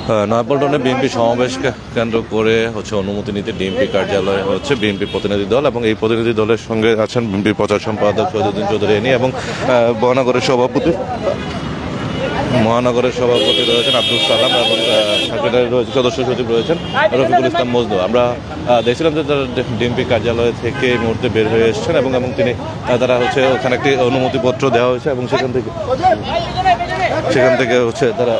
নয়াপল্টনে বিএনপি সমাবেশকে কেন্দ্র করে অনুমতি নিতে ডিএমপি কার্যালয়ে বিএনপি প্রতিনিধি দল, এবং এই প্রতিনিধি দলের সঙ্গে আছেন বিএনপি প্রচার সম্পাদক শহীদুদ্দিন চৌধুরী এবং মহানগরের সভাপতি রয়েছেন আব্দুল সালাম, এবং সেক্রেটারি রয়েছে, সদস্য সচিব রয়েছেন রফিকুল ইসলাম মজনু। আমরা দেখছিলাম যে তারা ডিএমপি কার্যালয় থেকে এই মুহূর্তে বের হয়ে এসেছেন, এবং তারা ওখানে একটি অনুমতিপত্র দেওয়া হয়েছে, এবং সেখান থেকে তারা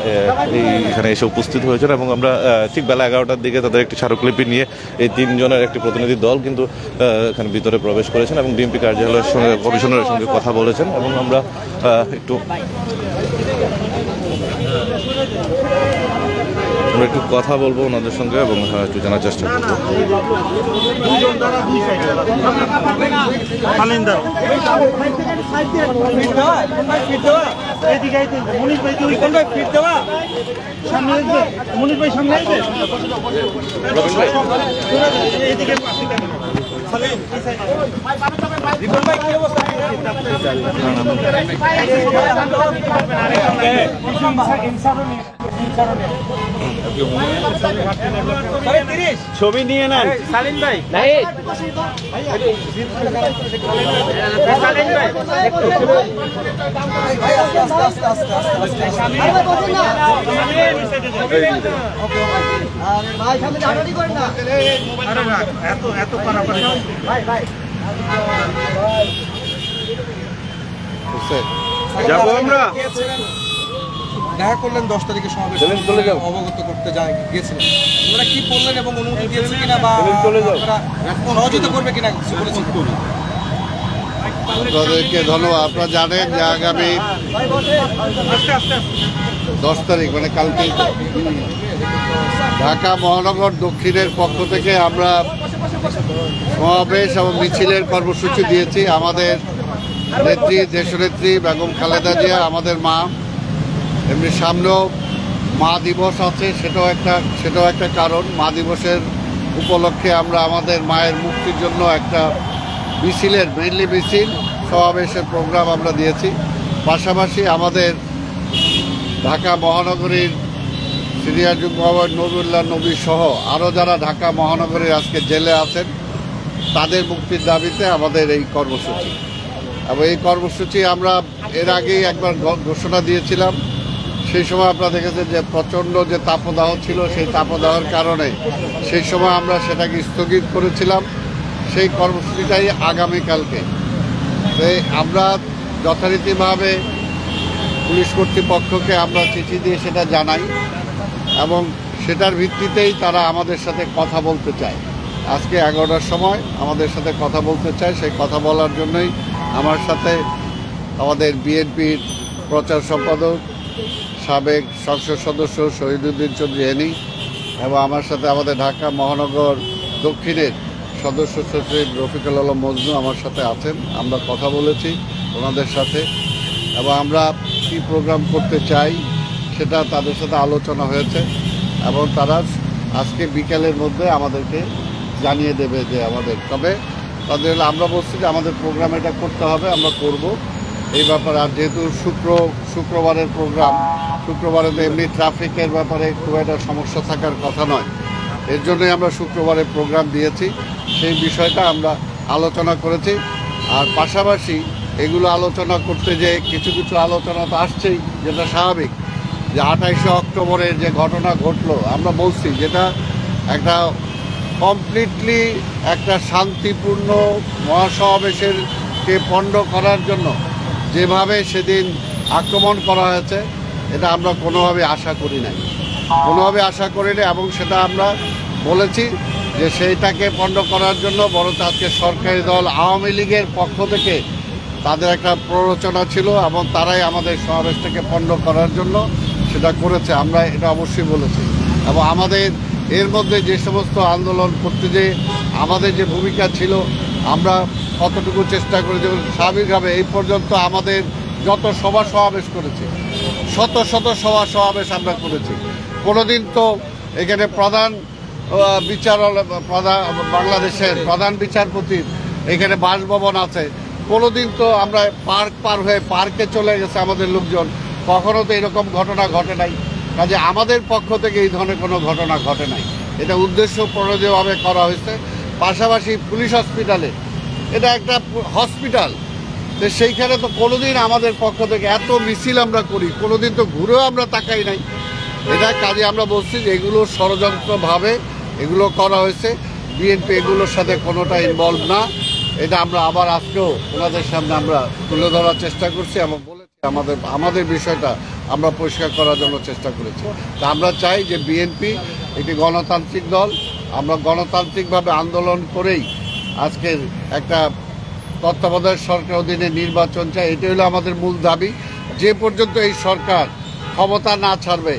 এখানে এসে উপস্থিত হয়েছেন। এবং আমরা ঠিক বেলা 11টার দিকে তাদের একটি স্মারকলিপি নিয়ে এই 3 জনের একটি প্রতিনিধি দল কিন্তু এখানে ভিতরে প্রবেশ করেছেন এবং ডিএমপি কার্যালয়ের সঙ্গে কমিশনারের সঙ্গে কথা বলেছেন। এবং আমরা একটু কথা বলবো ওনাদের সঙ্গে এবং একটু জানার চেষ্টা করবো। ছবি নিয়ে নেন সালিম ভাই। যাবো আমরা দেখা করলেন 10 তারিখে সমাবেশ অবগত করতে গিয়েছিলেন, ওরা কি বললেন এবং অনুমতি দিয়েছে কিনা বা সহযোগিতা করবে কিনা বলেছেন? আপনাদেরকে ধন্যবাদ। আপনারা জানেন যে আগামী 10 তারিখ মানে কালকে ঢাকা মহানগর দক্ষিণের পক্ষ থেকে আমরা সমাবেশ এবং মিছিলের কর্মসূচি দিয়েছি। আমাদের নেত্রী, দেশনেত্রী বেগম খালেদা জিয়া আমাদের মা, এমনি সামনেও মা দিবস আছে, সেটাও একটা কারণ। মা দিবসের উপলক্ষে আমরা আমাদের মায়ের মুক্তির জন্য একটা মেইনলি মিছিল সমাবেশের প্রোগ্রাম আমরা দিয়েছি। পাশাপাশি আমাদের ঢাকা মহানগরীর সিনিয়র যুগ্ম আহ্বায়ক নুরুল্লাহ নবী সহ আরও যারা ঢাকা মহানগরীর আজকে জেলে আছেন তাদের মুক্তির দাবিতে আমাদের এই কর্মসূচি। এবং এই কর্মসূচি আমরা এর আগেই একবার ঘোষণা দিয়েছিলাম। সেই সময় আপনারা দেখেছেন যে প্রচণ্ড যে তাপদাহ ছিল, সেই তাপদাহের কারণে সেই সময় আমরা সেটাকে স্থগিত করেছিলাম। সেই কর্মসূচিটাই আগামীকালকে। আমরা যথারীতিভাবে পুলিশ কর্তৃপক্ষকে আমরা চিঠি দিয়ে সেটা জানাই এবং সেটার ভিত্তিতেই তারা আমাদের সাথে কথা বলতে চায়। আজকে 11টার সময় আমাদের সাথে কথা বলতে চায়। সেই কথা বলার জন্যই আমার সাথে আমাদের বিএনপির প্রচার সম্পাদক সাবেক সংসদ সদস্য শহীদুদ্দিন চৌধুরী এবং আমার সাথে আমাদের ঢাকা মহানগর দক্ষিণের সদস্য সচিব রফিকুল আলম মজনু আমার সাথে আছেন। আমরা কথা বলেছি ওনাদের সাথে এবং আমরা কী প্রোগ্রাম করতে চাই সেটা তাদের সাথে আলোচনা হয়েছে এবং তারা আজকে বিকেলের মধ্যে আমাদেরকে জানিয়ে দেবে যে তবে তাদের আমরা বলছি যে আমাদের প্রোগ্রাম এটা করতে হবে, আমরা করব এই ব্যাপারে। আর যেহেতু শুক্রবারের প্রোগ্রাম, শুক্রবারে তো এমনি ট্রাফিকের ব্যাপারে খুব একটা সমস্যা থাকার কথা নয়, এর জন্যই আমরা শুক্রবারে প্রোগ্রাম দিয়েছি। সেই বিষয়টা আমরা আলোচনা করেছি। আর পাশাপাশি এগুলো আলোচনা করতে যে কিছু আলোচনা তো আসছেই, যেটা স্বাভাবিক। যে 28শে অক্টোবরের যে ঘটনা ঘটলো, আমরা বলছি যেটা একটা কমপ্লিটলি একটা শান্তিপূর্ণ মহাসমাবেশকে পণ্ড করার জন্য যেভাবে সেদিন আক্রমণ করা হয়েছে, এটা আমরা কোনোভাবে আশা করি নাই এবং সেটা আমরা বলেছি যে সেইটাকে পণ্ড করার জন্য বরং আজকে সরকারি দল আওয়ামী লীগের পক্ষ থেকে তাদের একটা প্ররোচনা ছিল এবং তারাই আমাদের সমাবেশটাকে পণ্ড করার জন্য সেটা করেছে। আমরা এটা অবশ্যই বলেছি এবং আমাদের এর মধ্যে যে সমস্ত আন্দোলন করতে যে আমাদের যে ভূমিকা ছিল, আমরা কতটুকু চেষ্টা করেছি। স্বাভাবিকভাবে এই পর্যন্ত আমাদের যত সমাবেশ করেছি, শত সমাবেশ আমরা করেছি। কোনোদিন তো এখানে বাংলাদেশের প্রধান বিচারপতির এখানে বাসভবন আছে, কোনোদিন তো আমরা পার্ক পার হয়ে পার্কে চলে গেছে আমাদের লোকজন, কখনো তো এরকম ঘটনা ঘটে নাই। কাজে আমাদের পক্ষ থেকে এই ধরনের কোনো ঘটনা ঘটে নাই, এটা উদ্দেশ্য প্রণোদিতভাবে করা হয়েছে। পাশাপাশি পুলিশ হসপিটালে, এটা একটা হসপিটাল, তো সেইখানে তো কোনোদিন আমাদের পক্ষ থেকে এত মিছিল আমরা করি, কোনোদিন তো ঘুরেও আমরা তাকাই নাই। এটা কাজে আমরা বলছি যে এগুলো ষড়যন্ত্রভাবে এগুলো করা হয়েছে, বিএনপি এগুলোর সাথে কোনোটা ইনভলভ না। এটা আমরা আবার আজকেও ওনাদের সামনে আমরা তুলে ধরার চেষ্টা করছি এবং বলেছি আমাদের বিষয়টা আমরা পরিষ্কার করার জন্য চেষ্টা করেছি। তা আমরা চাই যে বিএনপি একটি গণতান্ত্রিক দল, আমরা গণতান্ত্রিকভাবে আন্দোলন করেই আজকের একটা তত্ত্বাবধায়ক সরকার অধীনে নির্বাচন চাই, এটাই হলো আমাদের মূল দাবি। যে পর্যন্ত এই সরকার ক্ষমতা না ছাড়বে,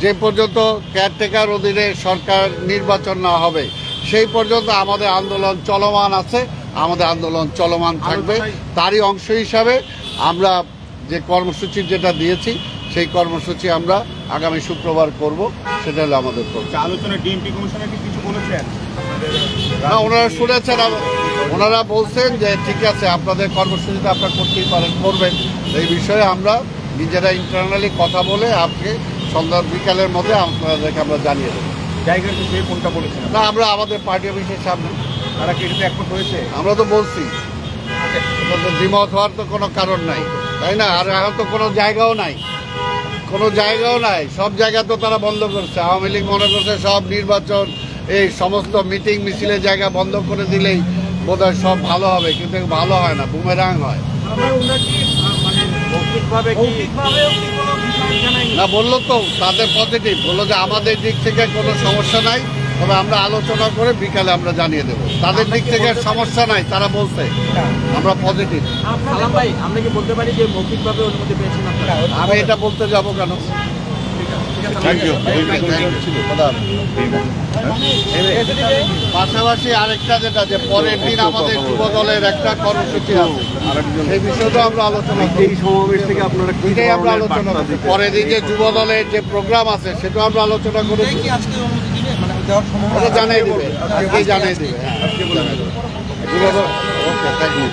যে পর্যন্ত কেয়ারটেকার অধীনে সরকার নির্বাচন না হবে, সেই পর্যন্ত আমাদের আন্দোলন চলমান আছে, আমাদের আন্দোলন চলমান থাকবে। তারই অংশ হিসাবে আমরা যে কর্মসূচি যেটা দিয়েছি সেই কর্মসূচি আমরা আগামী শুক্রবার করব, সেটা হলো আমাদের আলোচনা। ডিএমপি কমিশনার কি কিছু বলেছেন? না, ওনারা শুনেছেন, ওনারা বলছেন যে ঠিক আছে আপনাদের কর্মসূচিটা আপনারা করতেই পারেন, করবেন। এই বিষয়ে আমরা নিজেরা ইন্টারনালি কথা বলে আজকে সন্ধ্যা বিকালের মধ্যে আপনাদেরকে আমরা জানিয়ে দেবো। জায়গার বিষয়ে কোনটা বলেছেন? না, আমরা আমাদের পার্টি অফিসের সামনে তারা কি এটাতে একমত হয়েছে? আমরা তো বলছি, এটা তো দ্বিমত হওয়ার তো কোনো কারণ নাই, তাই না? আর এখন তো কোনো জায়গাও নাই, সব জায়গা তো তারা বন্ধ করছে। আওয়ামী লীগ মনে করছে সব নির্বাচন, এই সমস্ত মিটিং মিছিলের জায়গা বন্ধ করে দিলেই বোধহয় সব ভালো হবে, কিন্তু ভালো হয় না, বুমেরাং হয়। না, বললো তো তাদের পজিটিভ, বললো যে আমাদের দিক থেকে কোনো সমস্যা নাই, তবে আমরা আলোচনা করে বিকালে আমরা জানিয়ে দেবো। তাদের দিক থেকে সমস্যা নাই, তারা বলছে আমরা পজিটিভ। ভাই, আমরা কি বলতে পারি যে মৌখিকভাবে অনুমতি পেয়েছেন আপনারা? আমি এটা বলতে যাবো কেন? Thank you. পাশাপাশি আরেকটা যেটা, যে পরের দিন আমাদের যুব দলের একটা কর্মসূচি আছে, সেই বিষয়টা আমরা আলোচনা করি। এই সমাবেশ থেকে আপনারা কি এটাই আমরা আলোচনা করি। পরের দিন যে যুব দলের যে প্রোগ্রাম আছে সেটাও আমরা আলোচনা করেছি। কি আজকে অনুমতি দিবে, মানে দেওয়ার সম্ভাবনা ওটা জানাই দেবে, আজকেই জানাই দেবে। হ্যাঁ, যুব দল, ওকে, থ্যাংক ইউ।